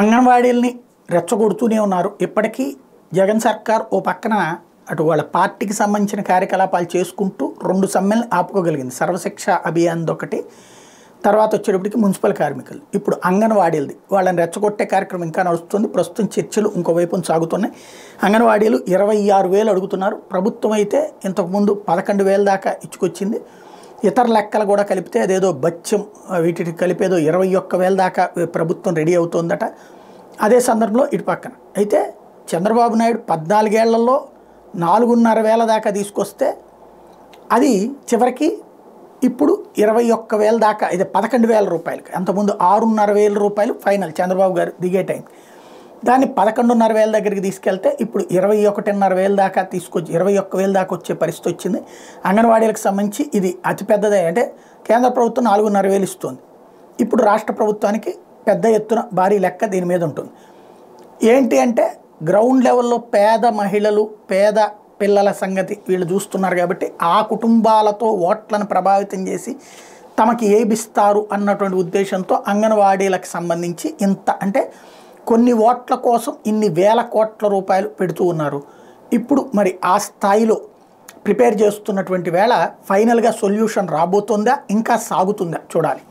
అంగన్వాడీల్ని రెచ్చగొడుతూనే ఉన్నారు. ఇప్పటికీ జగన్ సర్కార్ ఓ పక్కన అటు వాళ్ళ పార్టీకి సంబంధించిన కార్యకలాపాలు చేసుకుంటూ 2 సమ్మెల్ని ఆపుకోగలిగింది. సర్వశిక్ష అభియాన్ ఒకటి, తర్వాత వచ్చేటప్పటికి మున్సిపల్ కార్మికులు, ఇప్పుడు అంగన్వాడీలది. వాళ్ళని రెచ్చగొట్టే కార్యక్రమం ఇంకా నడుస్తుంది. ప్రస్తుతం చర్చలు ఇంకోవైపున సాగుతున్నాయి. అంగన్వాడీలు 26,000 అడుగుతున్నారు. ప్రభుత్వం అయితే ఇంతకుముందు 11,000 దాకా ఇచ్చుకొచ్చింది. ఇతర లెక్కలు కూడా కలిపితే అదేదో బత్యం వీటికి కలిపేదో 21,000 దాకా ప్రభుత్వం రెడీ అవుతోందట. అదే సందర్భంలో ఇటు పక్కన అయితే చంద్రబాబు నాయుడు 14 ఏళ్లలో 4,500 దాకా తీసుకొస్తే అది చివరికి ఇప్పుడు 21,000 దాకా, ఇది 11,000 రూపాయలకి. అంతకుముందు 6,500 రూపాయలు ఫైనల్ చంద్రబాబు గారు దిగే టైం. దాన్ని 11,500 దగ్గరికి తీసుకెళ్తే ఇప్పుడు 21,500 దాకా తీసుకొచ్చి 21,000 దాకా వచ్చే పరిస్థితి వచ్చింది. అంగన్వాడీలకు సంబంధించి ఇది అతిపెద్దదే. అంటే కేంద్ర ప్రభుత్వం 4,500 ఇస్తుంది. ఇప్పుడు రాష్ట్ర ప్రభుత్వానికి పెద్ద ఎత్తున భారీ లెక్క దీని మీద ఉంటుంది. ఏంటి అంటే గ్రౌండ్ లెవెల్లో పేద మహిళలు, పేద పిల్లల సంగతి వీళ్ళు చూస్తున్నారు కాబట్టి ఆ కుటుంబాలతో ఓట్లను ప్రభావితం చేసి తమకి ఏబిస్తారు అన్నటువంటి ఉద్దేశంతో అంగన్వాడీలకు సంబంధించి ఇంత, అంటే కొన్ని ఓట్ల కోసం ఇన్ని వేల కోట్ల రూపాయలు పెడుతూ ఉన్నారు. ఇప్పుడు మరి ఆ స్థాయిలో ప్రిపేర్ చేస్తున్నటువంటి వేళ ఫైనల్గా సొల్యూషన్ రాబోతుందా, ఇంకా సాగుతుందా చూడాలి.